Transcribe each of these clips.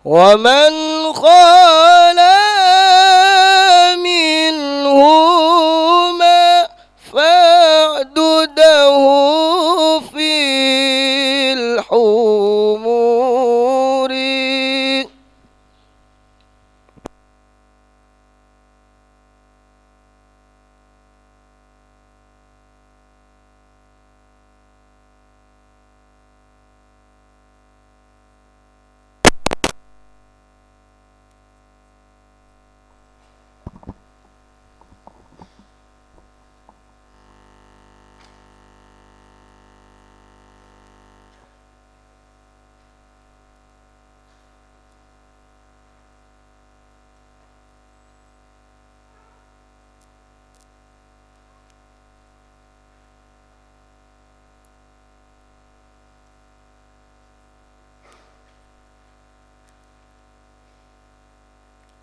ومن خلا منهما فاعدده في الحمور.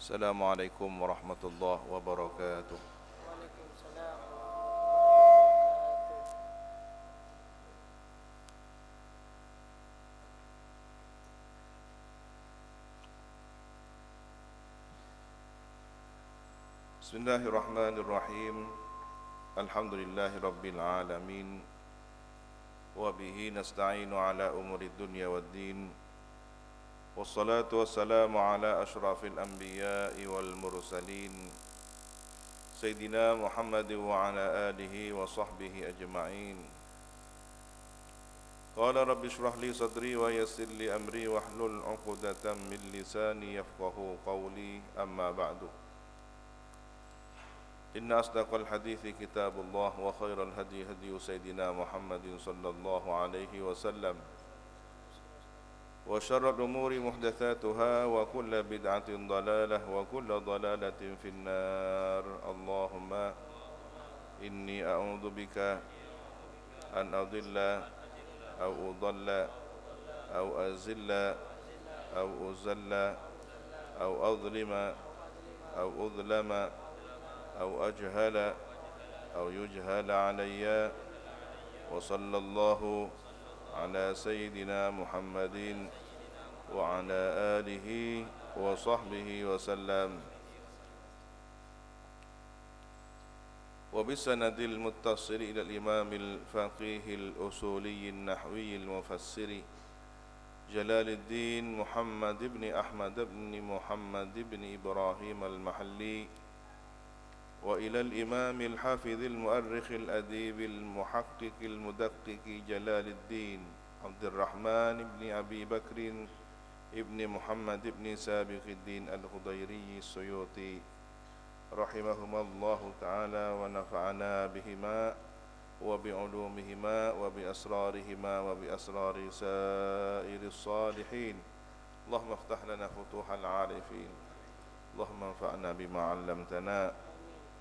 Assalamualaikum warahmatullahi wabarakatuh. Bismillahirrahmanirrahim. Alhamdulillahi rabbil alamin. Wa bihi nasta'inu ala umuri dunya waddin. Wassalatu wassalamu ala ashrafil anbiya'i wal mursalin Sayyidina Muhammad wa ala alihi wa sahbihi ajma'in. Qala rabbi shrah li sadri wa yassir li amri wahlul 'uqdatam min lisani yafqahu qawli, amma ba'du. Inna asdaqal hadithi kitabullah wa khairal hadi hadi Sayyidina Muhammadin sallallahu alaihi wasallam. Wa syarrul umuri muhdatsatuha wa kullu bid'atin dhalalah wa kullu dhalalatin finnar. Allahumma inni a'udzu bika an adilla aw udalla aw azilla aw uzalla aw adlima aw udlama aw ajhala aw yujhala alayya. Wa sallallahu ala sayyidina Muhammadin wa ala alihi wa sahbihi wa sallam. Wa bisanadil muttasili ila al-imam al-faqih al-usuli an-nahwi al-mufassiri Jalaluddin Muhammad ibn Ahmad ibn Muhammad ibn Ibrahim al-Mahalli, wa ila al-imam al-hafiz al-mu'arrikh al-adib al-muhaqqiq al-mudaqqiq Jalaluddin Abdurrahman ibn Abi Bakr ibn Muhammad ibn Sabiquddin al-Khudairi as-Suyuti rahimahumallahu ta'ala wa nafa'ana bihima wa bi'ulumihima wa bi asrarihima wa bi asrari sairis salihin. Allahumma iftah lana futuhal arifin. Allahumma anfa'na bima 'allamtana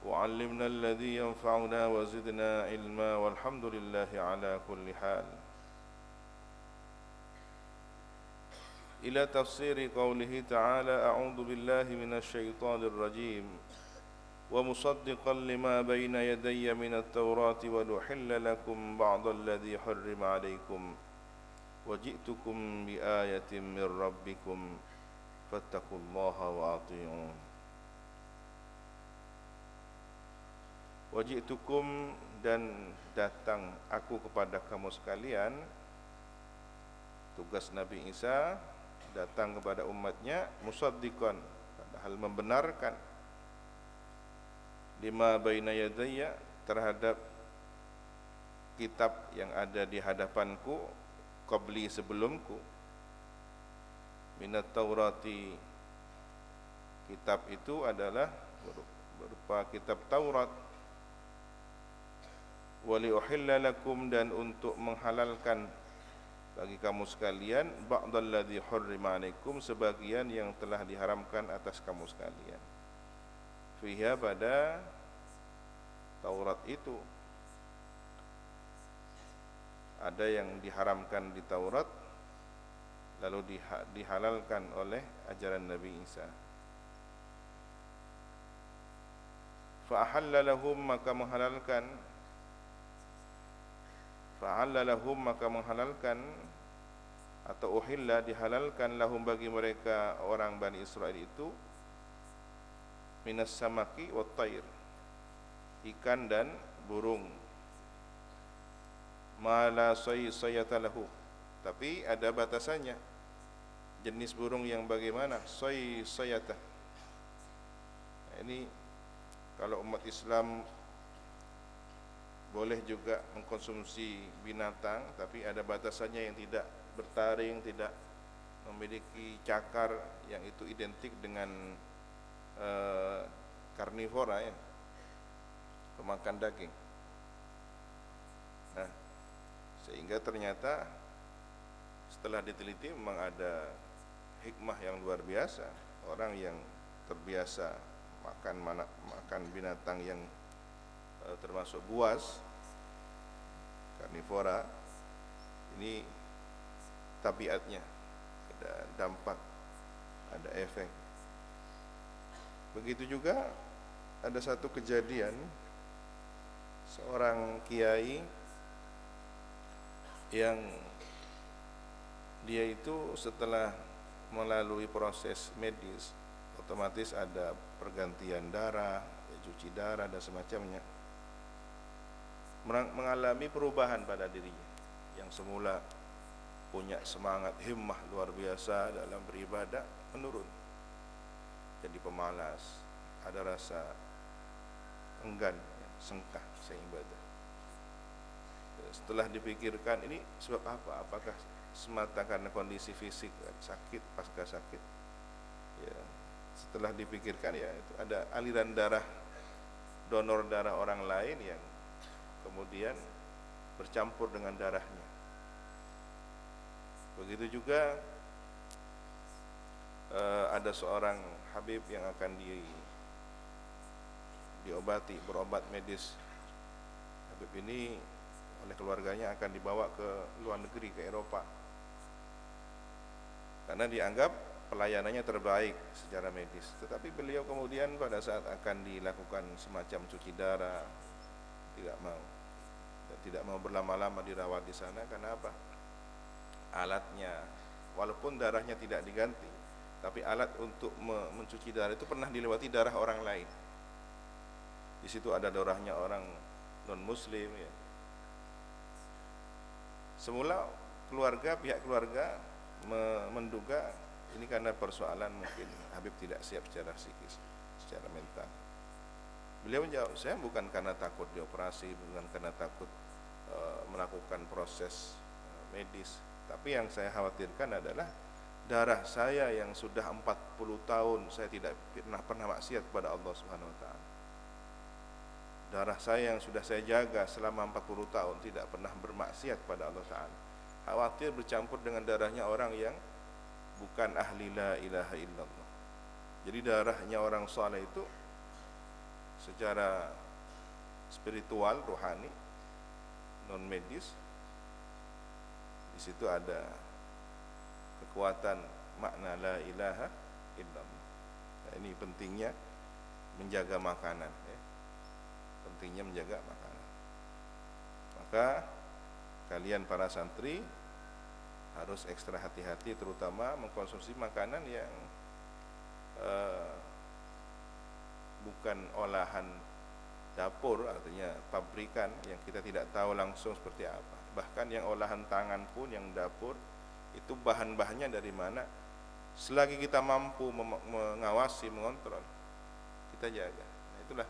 وعلمنا الذي ينفعنا وزدنا علما والحمد لله على كل حال. إلى تفسير قوله تعالى أعوذ بالله من الشيطان الرجيم ومصدقا لما بين يدي من التوراة ولأحل لكم بعض الذي حرم عليكم وجئتكم بآية من ربكم فاتقوا الله وأطيعون. Waji'tukum, dan datang aku kepada kamu sekalian. Tugas Nabi Isa datang kepada umatnya musaddiqan, padahal membenarkan, lima baina yadayya, terhadap kitab yang ada di hadapanku, qabli, sebelumku, minat taurati, kitab itu adalah berupa kitab Taurat, wali uhilla lakum, dan untuk menghalalkan bagi kamu sekalian, ba'dalladzi hurrima alaikum, sebagian yang telah diharamkan atas kamu sekalian. Fiha, pada Taurat itu ada yang diharamkan di Taurat lalu dihalalkan oleh ajaran Nabi Isa. Fa ahalla lahum, maka menghalalkan, maka menghalalkan atau uhilla dihalalkan lahum bagi mereka orang Bani Israel itu minas samaki wat tayr, ikan dan burung, mala sayata lahu, tapi ada batasannya. Jenis burung yang bagaimana? Sayata. Nah, ini kalau umat Islam boleh juga mengkonsumsi binatang, tapi ada batasannya, yang tidak bertaring, tidak memiliki cakar, yang itu identik dengan karnivora, ya, pemakan daging. Nah, sehingga ternyata setelah diteliti memang ada hikmah yang luar biasa. Orang yang terbiasa makan binatang yang termasuk buas, karnivora, ini tabiatnya ada dampak, ada efek. Begitu juga ada satu kejadian, seorang kiai yang dia itu setelah melalui proses medis, otomatis ada pergantian darah, cuci darah dan semacamnya, mengalami perubahan pada dirinya. Yang semula punya semangat himmah luar biasa dalam beribadah, menurun, jadi pemalas, ada rasa enggan, sengkah seibadah. Setelah dipikirkan, ini sebab apa? Apakah semata karena kondisi fisik, sakit, pasca sakit? Ya, setelah dipikirkan, ya itu ada aliran darah, donor darah orang lain yang kemudian bercampur dengan darahnya. Begitu juga ada seorang habib yang akan diobati, berobat medis. Habib ini oleh keluarganya akan dibawa ke luar negeri, ke Eropa, karena dianggap pelayanannya terbaik secara medis. Tetapi beliau kemudian pada saat akan dilakukan semacam cuci darah, tidak mau, dan tidak mau berlama-lama dirawat di sana. Karena apa? Alatnya, walaupun darahnya tidak diganti, tapi alat untuk mencuci darah itu pernah dilewati darah orang lain. Di situ ada darahnya orang non muslim, ya. Semula pihak keluarga menduga ini karena persoalan mungkin Habib tidak siap secara psikis, secara mental. Beliau menjawab, saya bukan karena takut dioperasi, bukan karena takut melakukan proses medis, tapi yang saya khawatirkan adalah darah saya yang sudah 40 tahun saya tidak pernah maksiat kepada Allah Subhanahu wa taala. Darah saya yang sudah saya jaga selama 40 tahun tidak pernah bermaksiat pada Allah Ta'ala, khawatir bercampur dengan darahnya orang yang bukan ahli la ilaha illallah. Jadi darahnya orang saleh itu secara spiritual, rohani, non medis, di situ ada kekuatan makna la ilaha illallah. Nah, ini pentingnya menjaga makanan, ya. Pentingnya menjaga makanan. Maka kalian para santri harus ekstra hati-hati, terutama mengkonsumsi makanan yang bukan olahan dapur, artinya pabrikan yang kita tidak tahu langsung seperti apa. Bahkan yang olahan tangan pun, yang dapur, itu bahan-bahannya dari mana, selagi kita mampu mengawasi, mengontrol, kita jaga. Nah, itulah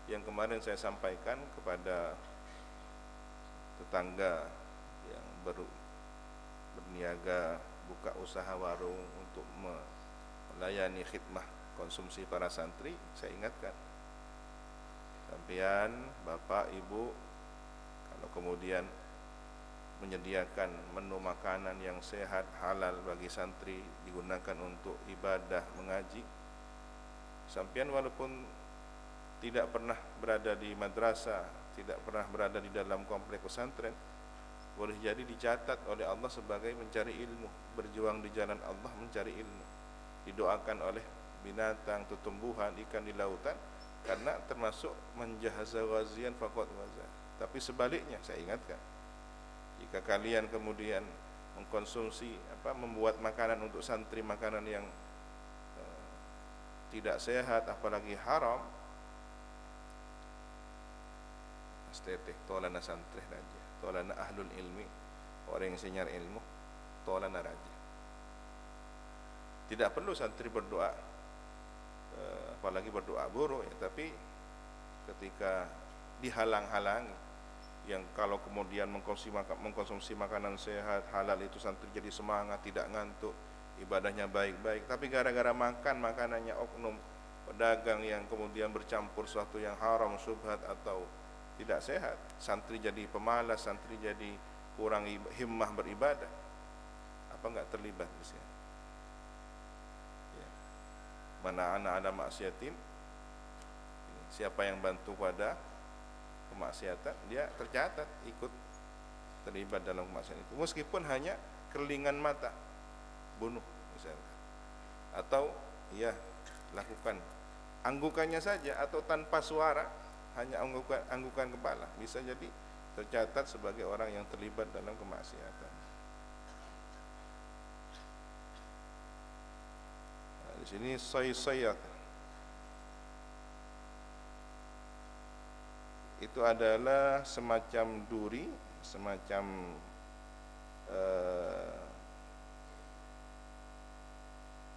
yang kemarin saya sampaikan kepada tetangga yang berniaga buka usaha warung untuk melayani khidmah konsumsi para santri. Saya ingatkan, sampean bapak ibu, kalau kemudian menyediakan menu makanan yang sehat, halal bagi santri, digunakan untuk ibadah mengaji, sampean walaupun tidak pernah berada di madrasah, tidak pernah berada di dalam komplek pesantren, boleh jadi dicatat oleh Allah sebagai mencari ilmu, berjuang di jalan Allah mencari ilmu, didoakan oleh binatang, tumbuhan, ikan di lautan, karena termasuk menjahaza ghazian faqad waza. Tapi sebaliknya, saya ingatkan, jika kalian kemudian mengkonsumsi membuat makanan untuk santri, makanan yang tidak sehat apalagi haram, estetik tolana santri raja, tolana ahlul ilmi, orang yang sinyar ilmu, tolana raja. Tidak perlu santri berdoa apalagi berdoa buruk ya, tapi ketika dihalang-halangi, yang kalau kemudian mengkonsumsi makanan sehat halal itu santri jadi semangat, tidak ngantuk, ibadahnya baik-baik, tapi gara-gara makan makanannya oknum pedagang yang kemudian bercampur sesuatu yang haram, syubhat atau tidak sehat, santri jadi pemalas, santri jadi kurang himmah beribadah. Apa enggak terlibat di sini? Ya. Mana ada maksiatin, siapa yang bantu pada kemaksiatan, dia tercatat ikut terlibat dalam kemaksiatan itu, meskipun hanya kerlingan mata, bunuh misalnya, atau ya lakukan anggukannya saja, atau tanpa suara, hanya anggukan kepala, bisa jadi tercatat sebagai orang yang terlibat dalam kemaksiatan. Nah, di sini soy-soyat itu adalah semacam duri, semacam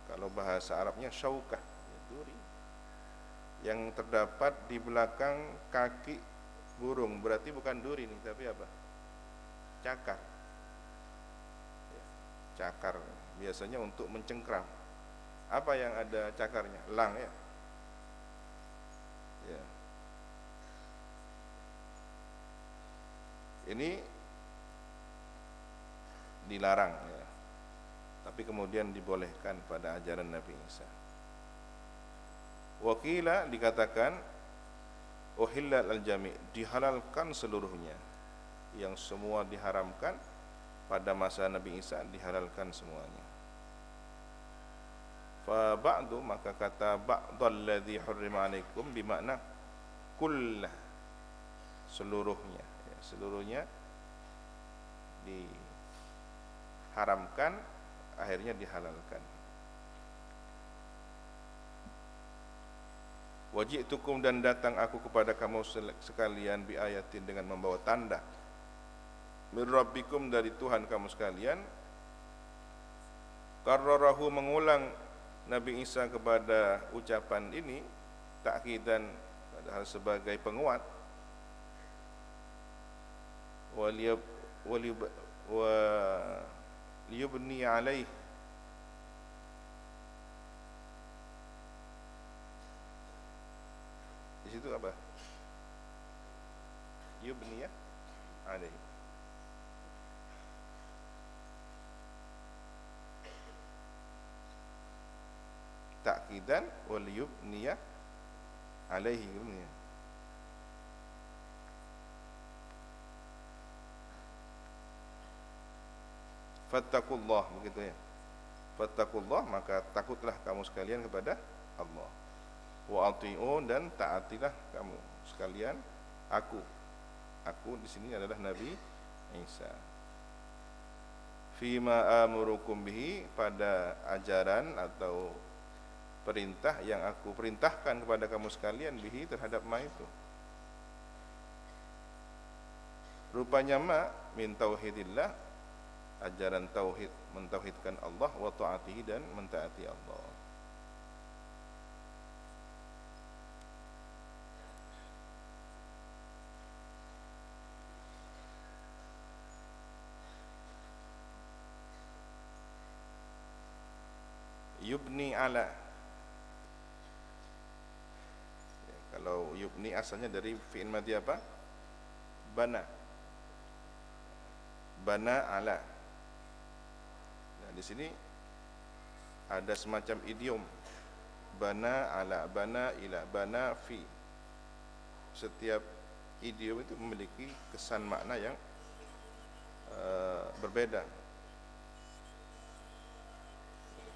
kalau bahasa Arabnya syaukah, duri yang terdapat di belakang kaki burung. Berarti bukan duri nih, tapi apa? Cakar. Cakar biasanya untuk mencengkram. Apa yang ada cakarnya? Elang ya. Ya. Ini dilarang ya, tapi kemudian dibolehkan pada ajaran Nabi Isa. Wakila dikatakan uhillal al-jami', dihalalkan seluruhnya, yang semua diharamkan pada masa Nabi Isa dihalalkan semuanya. Fa ba'du, maka kata ba'dal ladzi hurrima 'alaikum bermakna kullah, seluruhnya ya, seluruhnya diharamkan akhirnya dihalalkan. Waji'tukum, dan datang aku kepada kamu sekalian bi ayatin, dengan membawa tanda, min rabbikum, dari Tuhan kamu sekalian. Karrarahu, mengulang Nabi Isa kepada ucapan ini, ta'kidan, padahal sebagai penguat, waliyubni alaih, di situ apa? Yubni ya alaih. Ta'kidan waliyubni alaihi. Fattakullah, begitu ya. Fattakullah, maka takutlah kamu sekalian kepada Allah. Wa ati'un, dan taatilah kamu sekalian aku. Aku di sini adalah Nabi Isa. Fima amurukum bihi, pada ajaran atau perintah yang aku perintahkan kepada kamu sekalian, bihi, terhadap ma itu. Rupanya ma min tauhidillah, ajaran tauhid, mentauhidkan Allah, wa ta'atihi, dan mentaati Allah. Yubni ala, ya, kalau yubni asalnya dari fi'il madhi apa? Bana. Bana ala. Nah, di sini ada semacam idiom, bana ala, bana ila, bana fi. Setiap idiom itu memiliki kesan makna yang berbeda.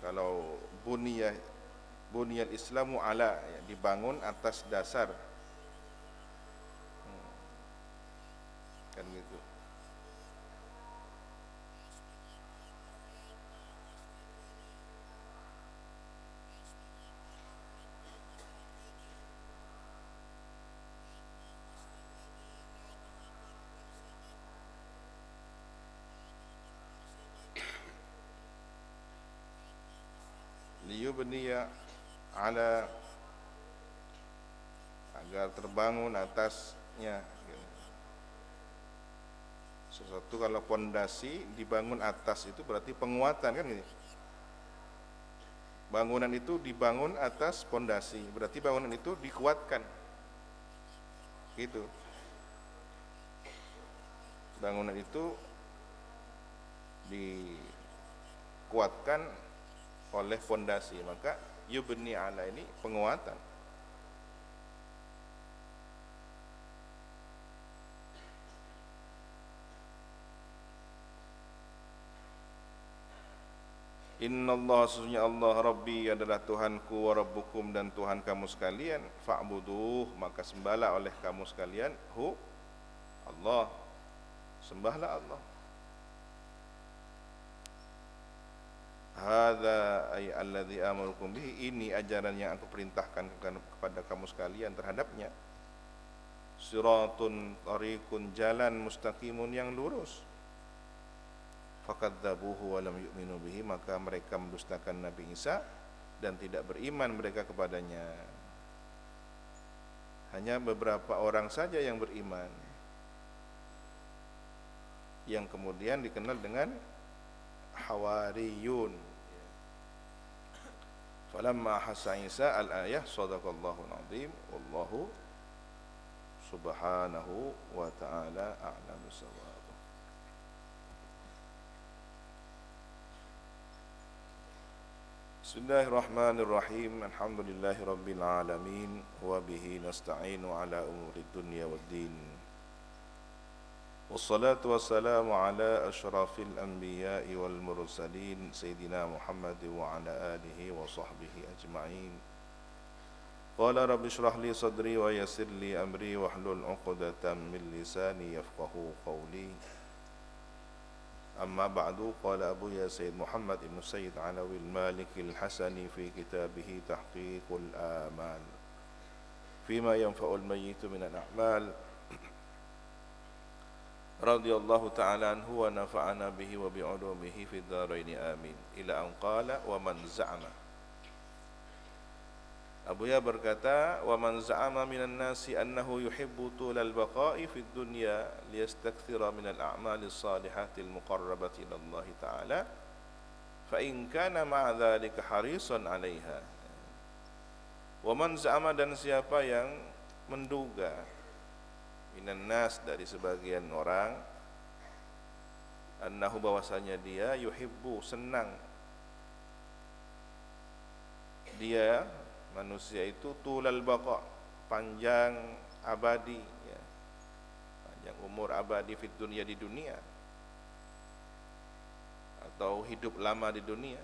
Kalau buniyal Islamu ala, ya, dibangun atas dasar, kan gitu. liyubniya ala, agar terbangun atasnya. Sesuatu kalau pondasi dibangun atas itu berarti penguatan kan gitu. Bangunan itu dibangun atas pondasi, berarti bangunan itu dikuatkan. Gitu. Bangunan itu dikuatkan oleh pondasi, maka yubni ala ini penguatan. Innallaha, sesungguhnya Allah, Rabbi adalah Tuhanku, wa Rabbukum dan Tuhan kamu sekalian, fa'buduh, maka sembahlah oleh kamu sekalian hu, Allah, sembahlah Allah. Hadza ay alladzi amurukum bihi, ini ajaran yang aku perintahkan kepada kamu sekalian terhadapnya. Siratun tariqun, jalan mustaqimun yang lurus. Fakadzabuhu wa lam yu'minu bihi, maka mereka mendustakan Nabi Isa dan tidak beriman mereka kepadanya. Hanya beberapa orang saja yang beriman, yang kemudian dikenal dengan Hawariyun. Falamma hassa Isa al-ayah, sadaqallahu al-azim, wallahu subhanahu wa ta'ala a'lamu bissawab. Bismillahirrahmanirrahim. Alhamdulillahi rabbil alamin, wa bihi nasta'inu ala umuri dunya waddin. Wassalatu wassalamu ala asyrafil anbiya'i wal mursalin, Sayyidina Muhammad wa ala alihi wa sahbihi ajma'in. Qala rabbi shrah li sadri wa yassir li amri wahlul 'uqdatam min lisani yafqahu qawli. Amma ba'du, qala Abu ya Sayyid Muhammad ibn Sayyid Alawi al-Maliki al-Hasani fi kitabih Tahqiqul Amal fima yanfa'ul mayyitu min al-a'mal, radhiyallahu ta'ala anhu wa nafa'ana bihi wa bi'ulumihi fid dharain amin, ila an qala wa man za'ama. Abu ya berkata, wa man za'ama minan nasi annahu yuhibbu tulal baqa'i fid dunya liyastakthira minal a'malis salihatil muqarrabati ila Allah ta'ala, fa in kana ma'a dhalika harisan 'alaiha. Wa man za'ama, dan siapa yang menduga, minan nas, dari sebagian orang, annahu, bahwasanya dia, yuhibbu, senang, dia manusia itu tulal baqa, panjang abadi, ya, panjang umur abadi, fid dunya, di dunia, atau hidup lama di dunia.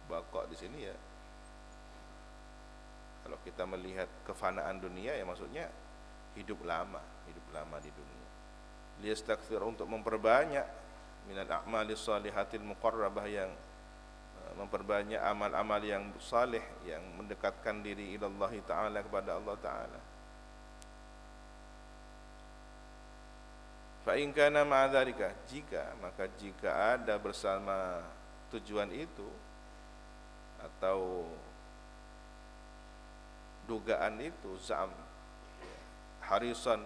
Baqa di sini ya, kalau kita melihat kefanaan dunia ya maksudnya hidup lama di dunia. Liyastakthir, untuk memperbanyak, minal a'malis salihatil muqarrabah, yang memperbanyak amal-amal yang saleh, yang mendekatkan diri ila Allah ta'ala, kepada Allah ta'ala. Fa in kana ma'a dzalika, jika ada bersama tujuan itu atau dugaan itu, zam, harisan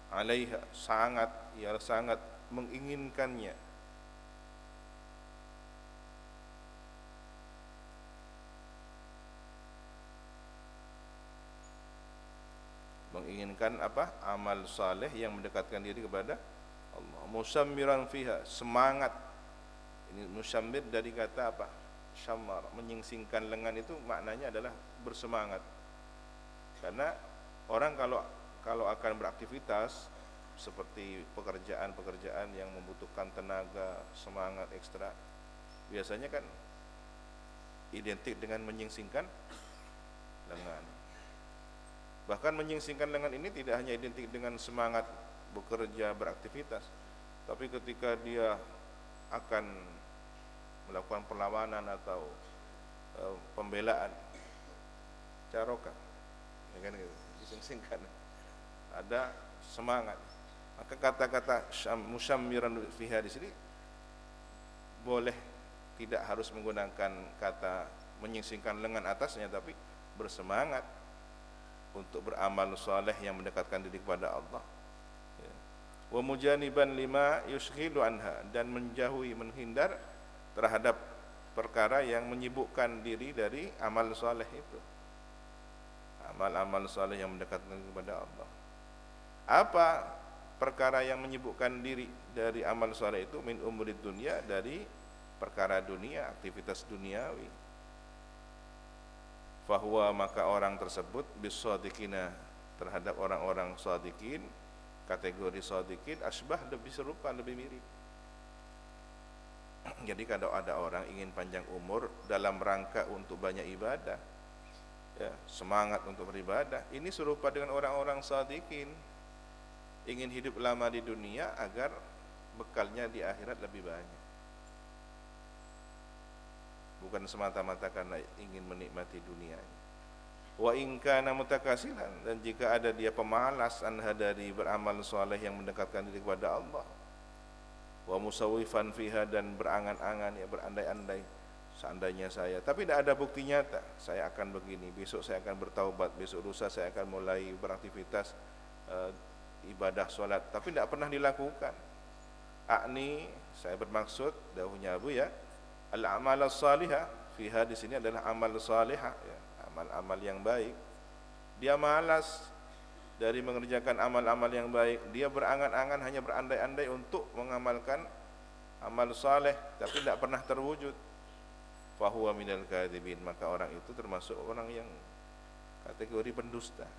'alaiha, sangat menginginkannya, menginginkan apa? Amal saleh yang mendekatkan diri kepada Allah. Musammiran fiha, semangat. Ini musammir dari kata apa? Syammar, menyingsingkan lengan, itu maknanya adalah bersemangat. Karena orang kalau akan beraktivitas seperti pekerjaan yang membutuhkan tenaga, semangat ekstra, biasanya kan identik dengan menyingsingkan lengan. Bahkan menyingsingkan lengan ini tidak hanya identik dengan semangat bekerja, beraktivitas, tapi ketika dia akan melakukan perlawanan atau pembelaan, caroka, ya kan, dising-singkan, ada semangat. Maka kata-kata musyammiran fiha di sini boleh tidak harus menggunakan kata menyingsingkan lengan atasnya, tapi bersemangat untuk beramal saleh yang mendekatkan diri kepada Allah. Ya. Wa mujaniban lima yushghilu anha, dan menjauhi, menghindar terhadap perkara yang menyibukkan diri dari amal saleh itu. Amal-amal saleh yang mendekatkan kepada Allah. Apa perkara yang menyibukkan diri dari amal saleh itu? Min umurid dunia, dari perkara dunia, aktivitas duniawi. Fahuwa, maka orang tersebut bisadiqina, terhadap orang-orang sadiqin, kategori sadiqin, asbah, lebih serupa, lebih mirip. Jadi kalau ada orang ingin panjang umur dalam rangka untuk banyak ibadah, ya, semangat untuk beribadah, ini serupa dengan orang-orang sadiqin, ingin hidup lama di dunia agar bekalnya di akhirat lebih banyak, bukan semata-mata karena ingin menikmati dunianya. Wa in kana mutakasilan, dan jika ada dia pemalas anha, dari beramal soleh yang mendekatkan diri kepada Allah, wa musawwifan fiha, dan berangan-angan, ya, berandai-andai, seandainya saya, tapi tidak ada bukti nyata, saya akan begini, besok saya akan bertaubat, besok lusa saya akan mulai beraktivitas ibadah solat, tapi tidak pernah dilakukan. Akni, saya bermaksud dahulunya Abu, ya, al-amal as-salihah, fiha di sini adalah amal salihah, ya, amal-amal yang baik. Dia malas dari mengerjakan amal-amal yang baik, dia berangan-angan, hanya berandai-andai untuk mengamalkan amal saleh, tapi tidak pernah terwujud. Fahuwa minal kadhibin, maka orang itu termasuk orang yang kategori pendusta.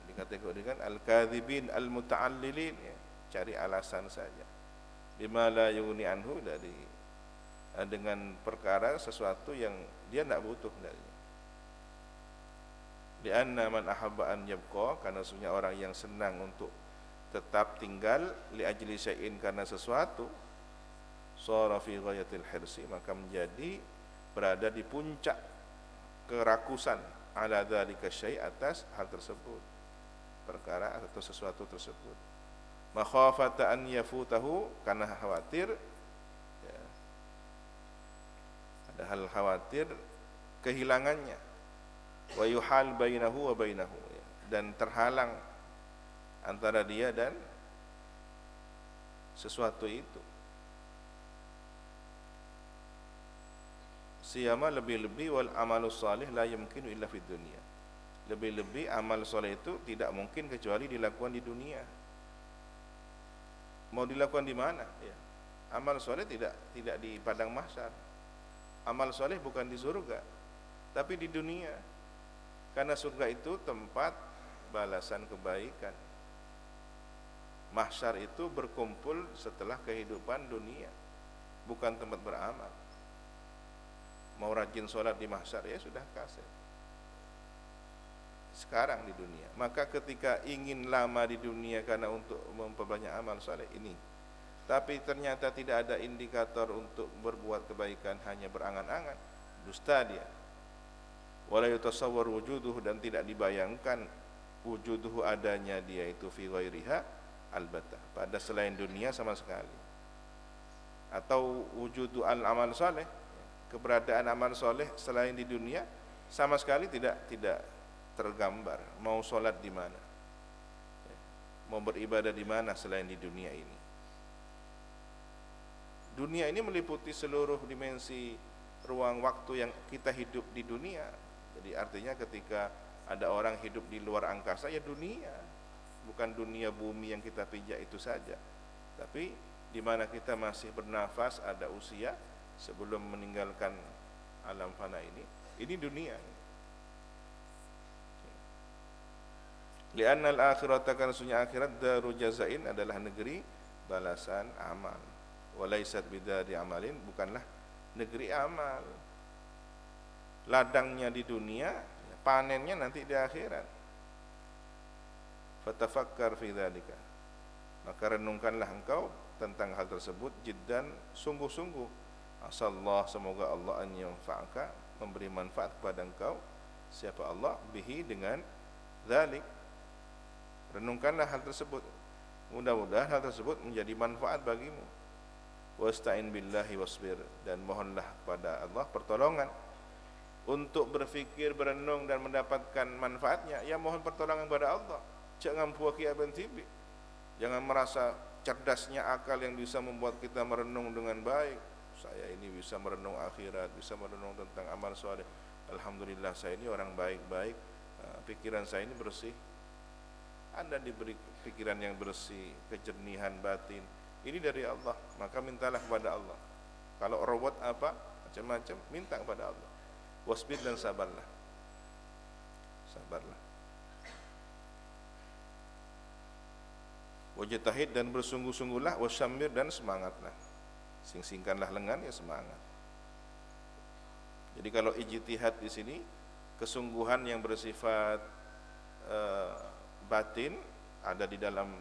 Dikategorikan al-kadhibin al-muta'allilin, ya, cari alasan saja. Bima la yughni anhu, dari dengan perkara sesuatu yang dia tidak butuh darinya. Lianna man ahabba an yabqa, karena sesungguhnya orang yang senang untuk tetap tinggal, li ajli syai'in, karena sesuatu, shara fi ghayatil hirsi, maka menjadi berada di puncak kerakusan, ala dzalika syai', atas hal tersebut, perkara atau sesuatu tersebut. Makhafata an yafutahu, karena khawatir, ya, ada hal khawatir kehilangannya. Wa yuhal bainahu wa bainahu, ya, dan terhalang antara dia dan sesuatu itu. Siyama, lebih-lebih, wal amalus salih la yumkinu illa fid dunya, lebih-lebih amal soleh itu tidak mungkin kecuali dilakukan di dunia. Mau dilakukan di mana? Ya. Amal soleh tidak di padang mahsyar. Amal soleh bukan di surga, tapi di dunia. Karena surga itu tempat balasan kebaikan. Mahsyar itu berkumpul setelah kehidupan dunia, bukan tempat beramal. Mau rajin sholat di mahsyar, ya sudah kasih. Sekarang di dunia, maka ketika ingin lama di dunia karena untuk memperbanyak amal saleh ini, tapi ternyata tidak ada indikator untuk berbuat kebaikan, hanya berangan-angan, dusta dia. Wala yutasawwar wujuduhu, dan tidak dibayangkan wujuduhu, adanya dia itu, fi ghairiha albattah, pada selain dunia sama sekali. Atau wujudu al-amal saleh, keberadaan amal saleh selain di dunia sama sekali tidak tergambar. Mau sholat di mana, mau beribadah di mana selain di dunia ini. Dunia ini meliputi seluruh dimensi ruang waktu yang kita hidup di dunia. Jadi artinya ketika ada orang hidup di luar angkasa, ya dunia, bukan dunia bumi yang kita pijak itu saja, tapi di mana kita masih bernafas, ada usia sebelum meninggalkan alam fana ini dunia. Li'anna al-akhirata, kan sunnya akhirat, daru jazain, adalah negeri balasan amal. Walaysat bidari amalin, bukanlah negeri amal. Ladangnya di dunia, panennya nanti di akhirat. Fatafakkar fi dzalika, maka renungkanlah engkau tentang hal tersebut, jiddan, sungguh-sungguh. Asallah, semoga Allah an yanfa'aka, memberi manfaat kepada engkau, siapa Allah, bihi, dengan dzalik. Renungkanlah hal tersebut, mudah-mudahan hal tersebut menjadi manfaat bagimu. wasta'in billahi wasbir, dan mohonlah kepada Allah pertolongan untuk berfikir, berenung dan mendapatkan manfaatnya. Ya mohon pertolongan kepada Allah. Jangan puaki abang tibi. Jangan merasa cerdasnya akal yang bisa membuat kita merenung dengan baik. Saya ini bisa merenung akhirat, bisa merenung tentang amal soleh. Alhamdulillah saya ini orang baik-baik, pikiran saya ini bersih. Anda diberi pikiran yang bersih, kejernihan batin. Ini dari Allah, maka mintalah kepada Allah. Kalau robot apa, macam-macam, minta kepada Allah. Wasbir, dan sabarlah. Sabarlah. Wajtahid, dan bersungguh-sungguhlah. Wasyamir, dan semangatlah. Sing-singkanlah lengan, ya semangat. Jadi kalau ijtihad di sini kesungguhan yang bersifat batin, ada di dalam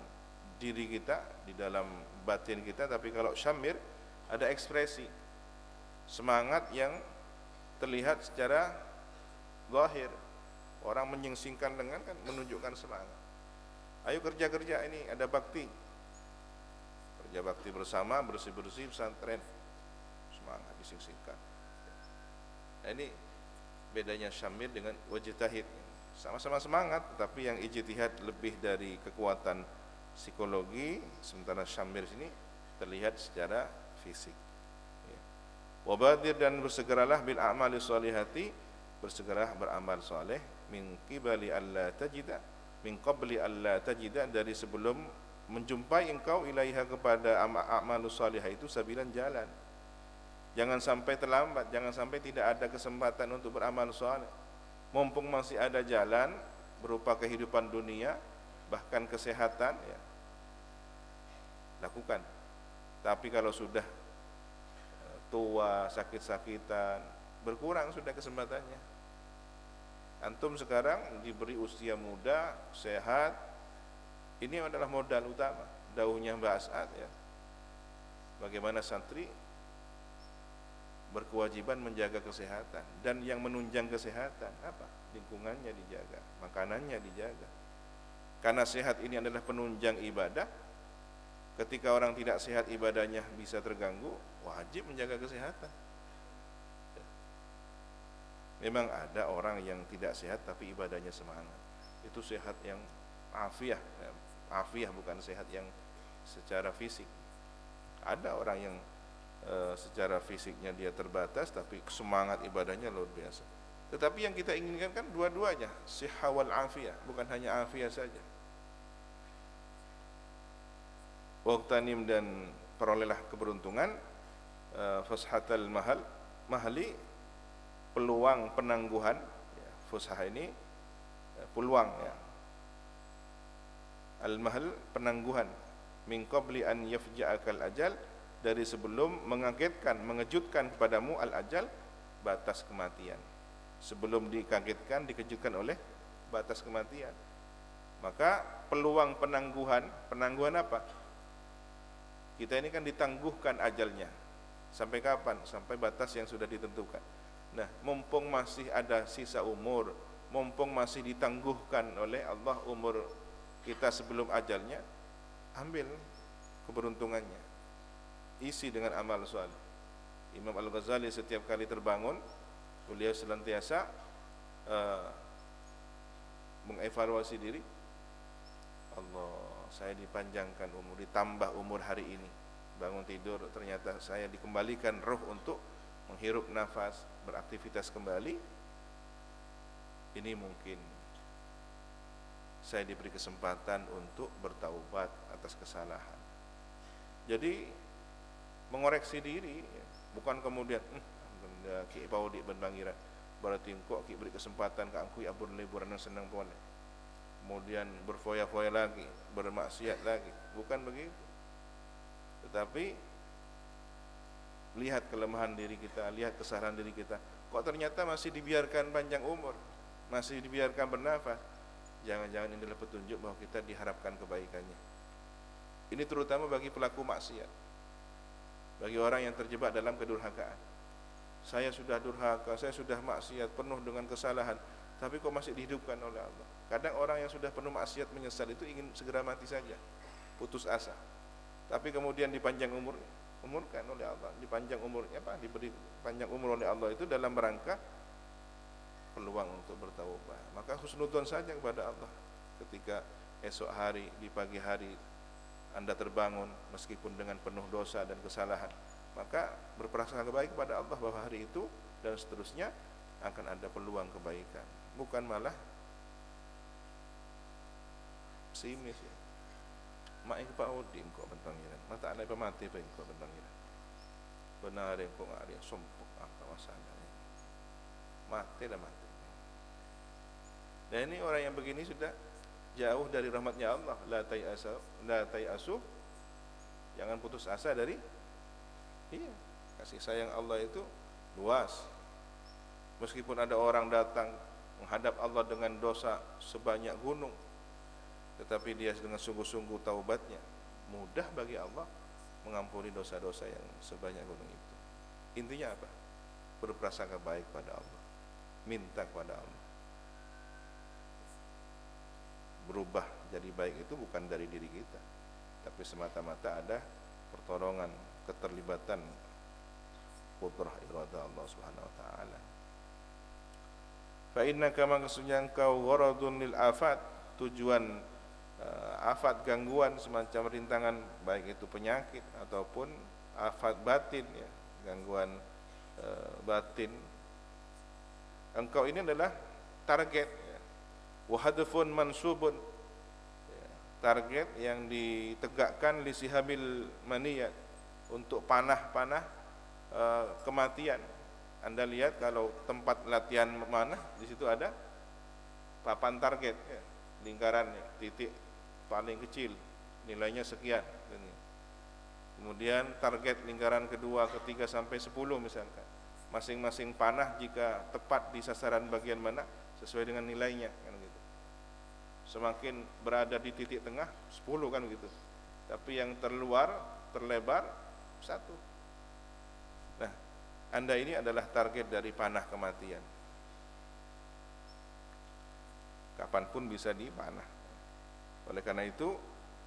diri kita, di dalam batin kita. Tapi kalau syamir, ada ekspresi semangat yang terlihat secara zahir. Orang menyingsingkan lengan kan menunjukkan semangat. Ayo kerja-kerja, ini ada bakti, kerja bakti bersama, bersih-bersih pesantren, semangat disingsingkan. Nah, ini bedanya syamir dengan wajtahid. Sama-sama semangat, tapi yang ijtihad lebih dari kekuatan psikologi, sementara syamir sini terlihat secara fisik. Wabadir, dan bersegeralah bil a'mali sholihati, bersegeralah beramal soleh, min qibali alla tajida, min qabli alla tajida, dari sebelum menjumpai engkau ilaiha, kepada a'malus sholihah itu, sabilan, jalan. Jangan sampai terlambat, jangan sampai tidak ada kesempatan untuk beramal soleh. Mumpung masih ada jalan berupa kehidupan dunia, bahkan kesehatan, ya, lakukan. Tapi kalau sudah tua, sakit-sakitan, berkurang sudah kesempatannya. Antum sekarang diberi usia muda, sehat, ini adalah modal utama. Dauhnya Mbak As'ad, ya, bagaimana santri berkewajiban menjaga kesehatan, dan yang menunjang kesehatan apa? Lingkungannya dijaga, makanannya dijaga. Karena sehat ini adalah penunjang ibadah. Ketika orang tidak sehat, ibadahnya bisa terganggu, wajib menjaga kesehatan. Memang ada orang yang tidak sehat tapi ibadahnya semangat. Itu sehat yang afiah, afiah bukan sehat yang secara fisik. Ada orang yang secara fisiknya dia terbatas tapi semangat ibadahnya luar biasa. Tetapi yang kita inginkan kan dua-duanya, sihah wal afiyah, bukan hanya afiyah saja. Waqtanim, dan perolehlah keberuntungan, fushatal mahali, peluang penangguhan, ya, fushah ini peluang, ya. Al-mahal, penangguhan, min qabli an yafja'akal ajal, dari sebelum mengagetkan, mengejutkan kepadamu al-ajal, batas kematian. Sebelum dikagetkan, dikejutkan oleh batas kematian. Maka peluang penangguhan apa? Kita ini kan ditangguhkan ajalnya. Sampai kapan? Sampai batas yang sudah ditentukan. Nah, mumpung masih ada sisa umur, mumpung masih ditangguhkan oleh Allah umur kita sebelum ajalnya, ambil keberuntungannya, isi dengan amal soleh. Imam Al-Ghazali setiap kali terbangun, beliau senantiasa mengevaluasi diri. Allah, saya dipanjangkan umur, ditambah umur hari ini. Bangun tidur, ternyata saya dikembalikan roh untuk menghirup nafas, beraktivitas kembali. Ini mungkin saya diberi kesempatan untuk bertaubat atas kesalahan. Jadi mengoreksi diri, bukan kemudian ki paudi ben bangira berarti kok ki beri kesempatan ke aku ya liburan yang senang boleh, kemudian berfoya-foya lagi, bermaksiat lagi, bukan begitu. Tetapi lihat kelemahan diri kita, lihat kesalahan diri kita, kok ternyata masih dibiarkan panjang umur, masih dibiarkan bernafas. Jangan-jangan ini adalah petunjuk bahwa kita diharapkan kebaikannya. Ini terutama bagi pelaku maksiat, bagi orang yang terjebak dalam kedurhakaan. Saya sudah durhaka, saya sudah maksiat, penuh dengan kesalahan, tapi kok masih dihidupkan oleh Allah. Kadang orang yang sudah penuh maksiat menyesal itu ingin segera mati saja, putus asa. Tapi kemudian di panjang umurnya, umurkan oleh Allah, dipanjang umurnya apa? Diberi panjang umur oleh Allah itu dalam rangka peluang untuk bertaubat. Maka husnudzon saja kepada Allah. Ketika esok hari di pagi hari Anda terbangun meskipun dengan penuh dosa dan kesalahan, maka berprasangka baik kepada Allah bahwa hari itu dan seterusnya akan ada peluang kebaikan. Bukan malah pesimis ya. Mak ik Pak Odi kok bentangiran. Mata anai pemati pa kok bentangiran. Benar kok ngari sompok apa masalahnya. Mati dah mati. Dan ini orang yang begini sudah jauh dari rahmatnya Allah. La tayasu. Jangan putus asa dari kasih sayang Allah itu luas. Meskipun ada orang datang menghadap Allah dengan dosa sebanyak gunung, tetapi dia dengan sungguh-sungguh taubatnya, mudah bagi Allah mengampuni dosa-dosa yang sebanyak gunung itu. Intinya apa? Berprasangka baik pada Allah, minta kepada Allah. Berubah jadi baik itu bukan dari diri kita, tapi semata-mata ada pertolongan, keterlibatan qudrah iradah Allah Subhanahu wa taala. Fa innaka maksudnya engkau gharadun lil afat, tujuan afat, gangguan, semacam rintangan, baik itu penyakit ataupun afat batin ya, gangguan batin. Engkau ini adalah target ya. Wa hadfun mansubun ya, target yang ditegakkan li sihabil maniyat, untuk panah-panah kematian. Anda lihat kalau tempat latihan mana, di situ ada papan target ya, lingkarannya, titik paling kecil nilainya sekian. Kemudian target lingkaran kedua, ketiga sampai 10 misalkan. Masing-masing panah jika tepat di sasaran bagian mana sesuai dengan nilainya kan gitu. Semakin berada di titik tengah 10 kan gitu. Tapi yang terlebar 1. Nah, Anda ini adalah target dari panah kematian. Kapanpun bisa dipanah. Oleh karena itu,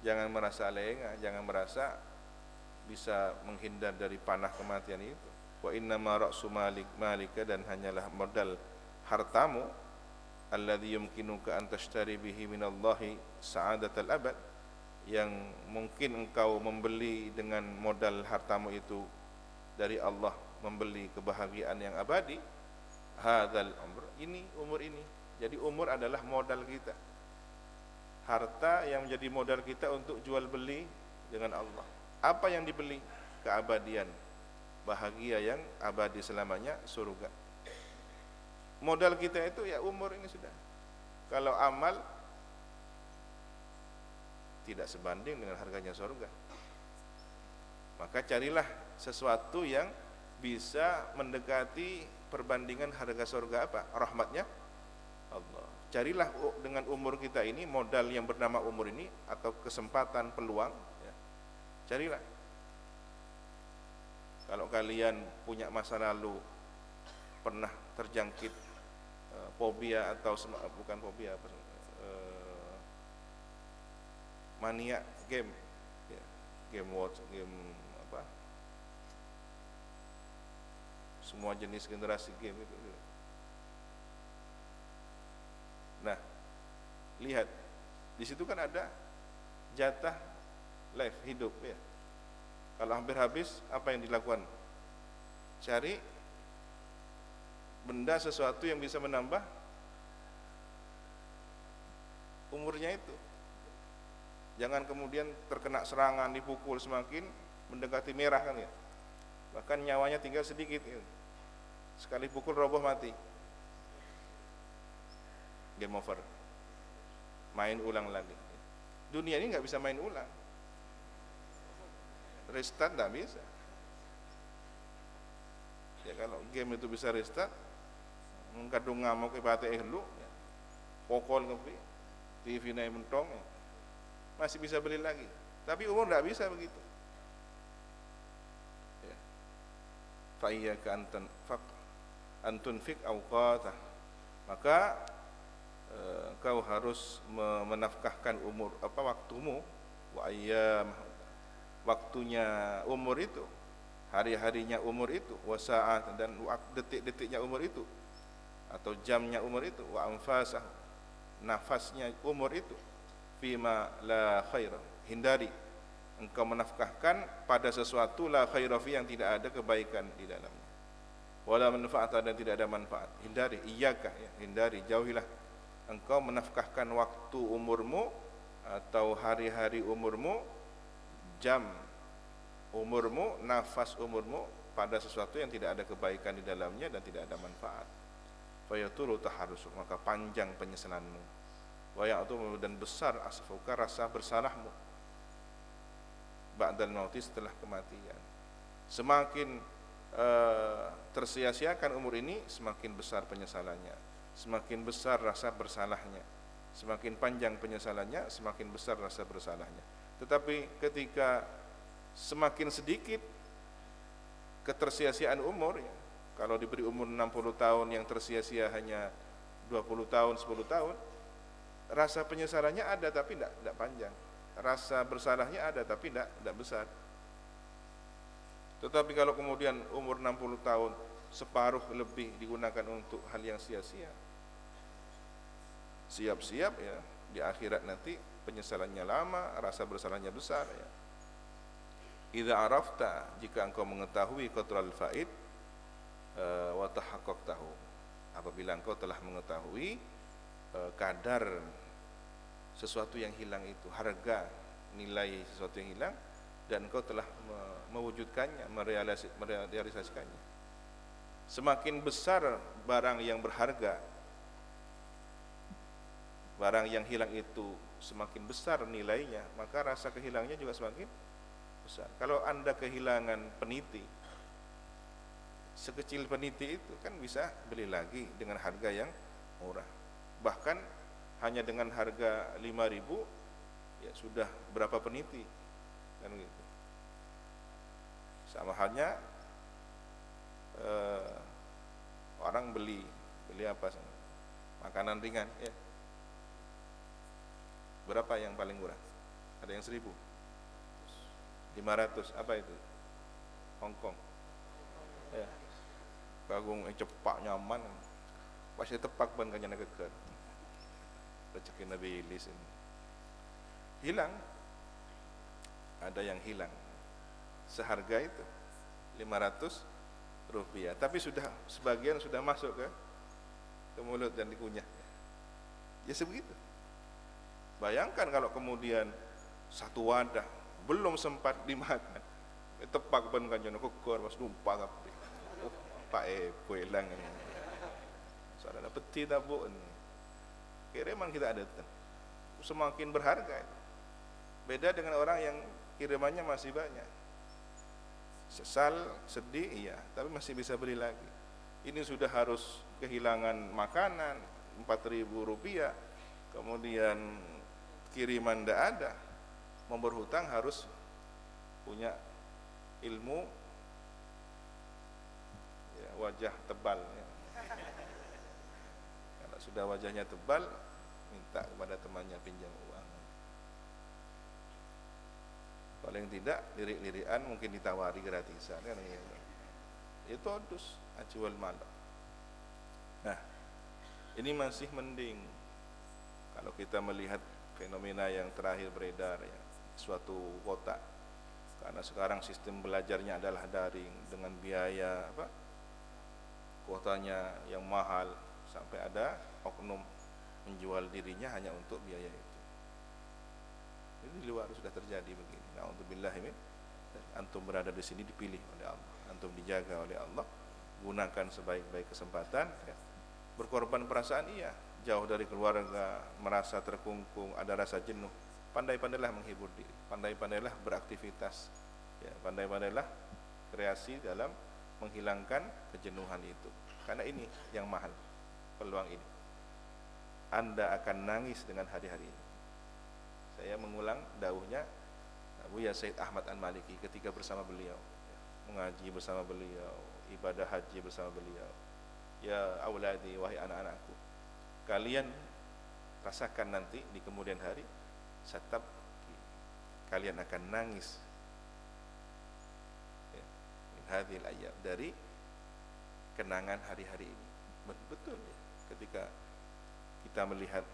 jangan merasa lengah, jangan merasa bisa menghindar dari panah kematian itu. Wa inna ma ra'su malika, dan hanyalah modal hartamu, alladzi yumkinuka an tashtari bihi minallahi sa'adatal abad, yang mungkin engkau membeli dengan modal hartamu itu dari Allah, membeli kebahagiaan yang abadi. Hadzal umr, ini umur ini. Jadi umur adalah modal kita, harta yang menjadi modal kita untuk jual beli dengan Allah. Apa yang dibeli? Keabadian, bahagia yang abadi selamanya, surga. Modal kita itu ya umur ini sudah. Kalau amal tidak sebanding dengan harganya surga, maka carilah sesuatu yang bisa mendekati perbandingan harga surga apa? Rahmatnya Allah. Carilah dengan umur kita ini, modal yang bernama umur ini, atau kesempatan, peluang ya. Carilah. Kalau kalian punya masa lalu pernah terjangkit fobia atau bukan fobia, mania game ya, game watch, game apa, semua jenis generasi game itu. Nah, lihat di situ kan ada jatah life, hidup ya. Kalau hampir habis, apa yang dilakukan? Cari benda, sesuatu yang bisa menambah umurnya itu. Jangan kemudian terkena serangan, dipukul, semakin mendekati merah kan ya. Bahkan nyawanya tinggal sedikit ya. Sekali pukul roboh mati. Game over. Main ulang lagi. Dunia ini nggak bisa main ulang. Restart nggak bisa. Ya kalau game itu bisa restart, kadung ngamuk ibate ehlu, ya. Pokol ngopi, TV naik mentong, ya. Masih bisa beli lagi. Tapi umur nggak bisa begitu. Ya. Fa'iyyaka antun fik awqatah. Maka kau harus menafkahkan waktumu, wa ayyam, waktunya umur itu hari-harinya umur itu, wa sa'at, dan detik-detiknya umur itu, atau jamnya umur itu, wa anfasah, nafasnya umur itu, fima la khair, hindari engkau menafkahkan pada sesuatu la khaira fi, yang tidak ada kebaikan di dalamnya, wala manfaat, dan tidak ada manfaat. Hindari, iyyaka, ya, hindari, jauhilah engkau menafkahkan waktu umurmu atau hari-hari umurmu, jam umurmu, nafas umurmu pada sesuatu yang tidak ada kebaikan di dalamnya dan tidak ada manfaat. Fayatulu taharusuk, maka panjang penyesalanmu, wa ya'tu, dan besar asfuka, rasa bersalahmu, ba'dal mauti, setelah kematian. Semakin tersia-siakan umur ini, semakin besar penyesalannya, semakin besar rasa bersalahnya. Semakin panjang penyesalannya, semakin besar rasa bersalahnya. Tetapi ketika semakin sedikit ketersia-siaan umur, ya, kalau diberi umur 60 tahun yang tersia-sia hanya 20 tahun, 10 tahun, rasa penyesalannya ada tapi tidak panjang. Rasa bersalahnya ada tapi tidak besar. Tetapi kalau kemudian umur 60 tahun, separuh lebih digunakan untuk hal yang sia-sia, siap-siap, ya, di akhirat nanti penyesalannya lama, rasa bersalahnya besar, ya. Idza arafta, jika engkau mengetahui qadral faid wa tahaqqaqtahu, apabila engkau telah mengetahui kadar sesuatu yang hilang itu, harga nilai sesuatu yang hilang, dan engkau telah mewujudkannya, merealisasikannya. Semakin besar barang yang berharga, barang yang hilang itu semakin besar nilainya, maka rasa kehilangnya juga semakin besar. Kalau Anda kehilangan peniti, sekecil peniti itu kan bisa beli lagi dengan harga yang murah. Bahkan hanya dengan harga 5.000 ya sudah berapa peniti, kan gitu. Sama halnya orang beli apa, makanan ringan, ya. Berapa yang paling murah? Ada yang 1.000, 500, apa itu? Hongkong, ya. Kagung cepak nyaman, pasti tepak ban kanya negeker. Rezeki Nabi Ilis ini hilang, ada yang hilang seharga itu 500 rupiah, tapi sebagian sudah masuk ke mulut dan dikunyah, ya sebegitu. Bayangkan kalau kemudian satu wadah belum sempat dimakan, tepak ban kanjeng kokor pas numpang kabeh. Pak kuelang ini. Soalnya peti tabun. Kiriman kita ada tuh. Semakin berharga. Beda dengan orang yang kirimannya masih banyak. Sesal, sedih, iya, tapi masih bisa beli lagi. Ini sudah harus kehilangan makanan 4.000 rupiah, kemudian kiriman tidak ada, mau berhutang harus punya ilmu, ya, wajah tebal, ya. Kalau sudah wajahnya tebal, minta kepada temannya pinjam uang. Paling tidak lirik-lirikan mungkin ditawari gratisan, kan gitu. Itu odus ajual malam. Nah, ini masih mending kalau kita melihat fenomena yang terakhir beredar, ya, suatu kota. Karena sekarang sistem belajarnya adalah daring dengan biaya kuotanya yang mahal, sampai ada oknum menjual dirinya hanya untuk biaya itu. Ini di luar sudah terjadi begini. Na'udzubillah, antum berada di sini dipilih oleh Allah, antum dijaga oleh Allah, gunakan sebaik-baik kesempatan, ya. Berkorban perasaan, iya, jauh dari keluarga, merasa terkungkung, ada rasa jenuh, pandai-pandailah menghibur diri, pandai-pandailah beraktivitas, ya, pandai-pandailah kreasi dalam menghilangkan kejenuhan itu. Karena ini yang mahal, peluang ini. Anda akan nangis dengan hari-hari ini. Saya mengulang dawuhnya Buya Said Ahmad An-Maliki ketika bersama beliau, ya, mengaji bersama beliau, ibadah haji bersama beliau. Ya auladi, wahai anak-anakku, kalian rasakan nanti di kemudian hari, kalian akan nangis, ya, min hadhil ayyam, dari kenangan hari-hari ini. Betul ya, ketika kita melihat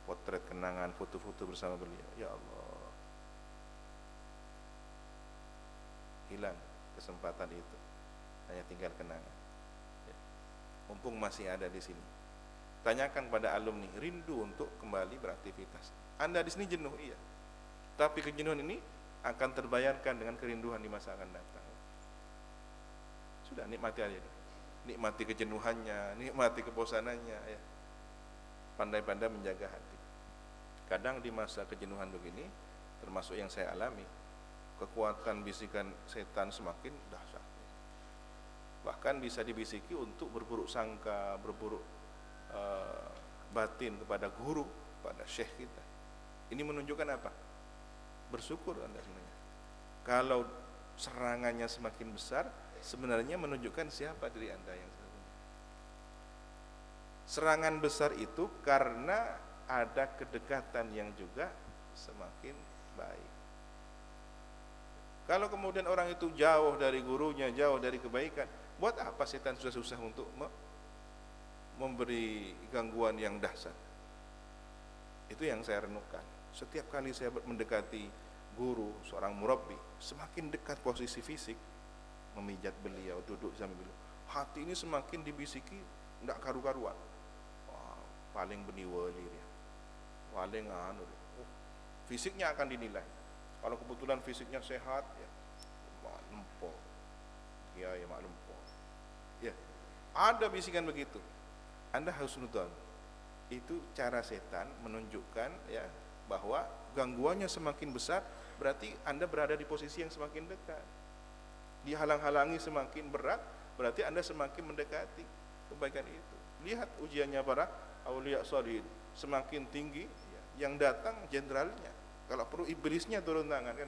potret kenangan, foto-foto bersama beliau, ya Allah, hilang kesempatan itu, hanya tinggal kenangan ya. Mumpung masih ada di sini, tanyakan pada alumni, rindu untuk kembali beraktivitas. Anda di sini jenuh, iya, tapi kejenuhan ini akan terbayarkan dengan kerinduan di masa akan datang. Sudah, nikmati aja, nikmati kejenuhannya, nikmati kebosanannya ya. Pandai-pandai menjaga hati. Kadang di masa kejenuhan begini, termasuk yang saya alami, kekuatan bisikan setan semakin dahsyat. Bahkan bisa dibisiki untuk berburuk sangka, berburuk batin kepada guru, pada syekh kita. Ini menunjukkan apa? Bersyukur Anda sebenarnya. Kalau serangannya semakin besar, sebenarnya menunjukkan siapa diri Anda yang sesungguhnya. Serangan besar itu karena ada kedekatan yang juga semakin baik. Kalau kemudian orang itu jauh dari gurunya, jauh dari kebaikan, buat apa setan susah-susah untuk memberi gangguan yang dahsyat? Itu yang saya renungkan. Setiap kali saya mendekati guru, seorang murabbi, semakin dekat posisi fisik, memijat beliau, duduk sama beliau, hati ini semakin dibisiki, tidak karu-karuan. Wah, paling benih wali dia, paling fisiknya akan dinilai. Kalau kebetulan fisiknya sehat, ya maklum po, ya maklum po, ya ada bisikan begitu. Anda harus nonton. Itu cara setan menunjukkan ya bahwa gangguannya semakin besar, berarti Anda berada di posisi yang semakin dekat. Dihalang-halangi semakin berat, berarti Anda semakin mendekati kebaikan itu. Lihat ujiannya para aulia sholihin, semakin tinggi ya, yang datang jenderalnya, kalau perlu iblisnya turun tangan kan.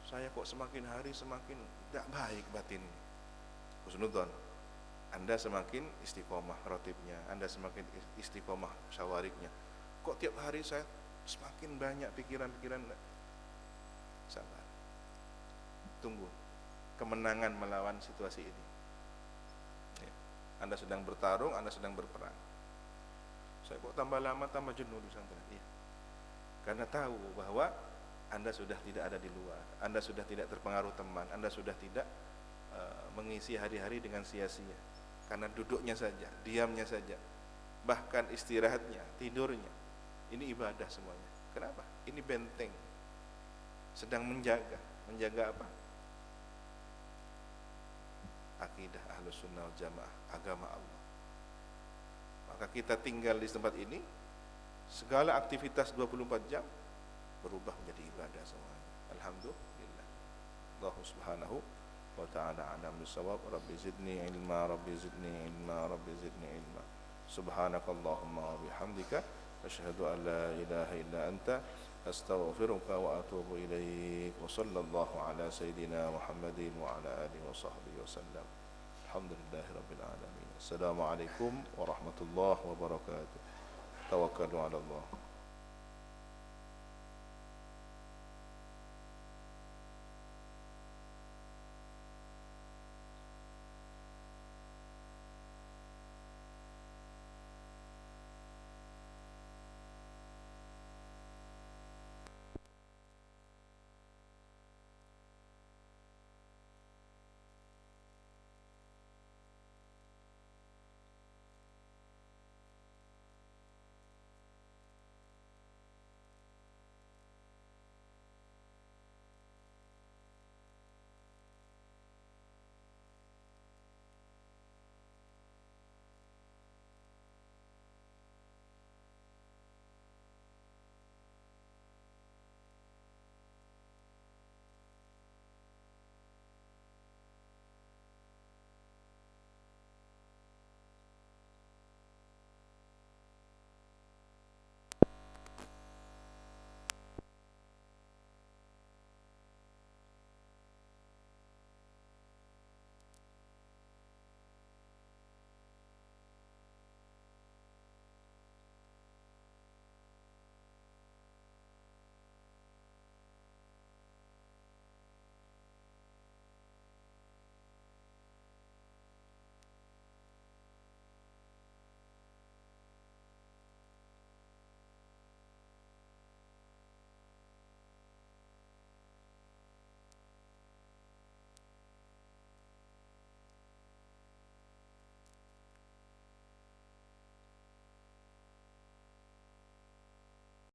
Saya kok semakin hari semakin tidak baik batin. Husnudon, Anda semakin istiqomah rotibnya, Anda semakin istiqomah syawariknya. Kok tiap hari saya semakin banyak pikiran-pikiran? Sabar, tunggu kemenangan melawan situasi ini ya. Anda sedang bertarung, Anda sedang berperang. Saya kok tambah lama tambah jenuh di pesantren ya. Karena tahu bahwa Anda sudah tidak ada di luar, Anda sudah tidak terpengaruh teman, Anda sudah tidak mengisi hari-hari dengan sia-sia. Karena duduknya saja, diamnya saja, bahkan istirahatnya, tidurnya, ini ibadah semuanya. Kenapa? Ini benteng, sedang menjaga apa? Akidah Ahlus Sunnah wal Jamaah, agama Allah. Maka kita tinggal di tempat ini, segala aktivitas 24 jam berubah menjadi ibadah semuanya. Alhamdulillah. Allah Subhanahu wa ta'ala a'lam bis-shawab. Rabbi zidni ilma, Rabbi zidni ilma, Rabbi zidni ilma. Subhanakallahumma wa bihamdika asyhadu an la ilaha illa anta astaghfiruka wa atubu ilaik. Wa sallallahu ala sayyidina Muhammadin wa ala alihi wa sahbihi wa sallam. Alhamdulillahi rabbil alamin. Assalamualaikum warahmatullahi wabarakatuh. Tawakkalu ala Allah.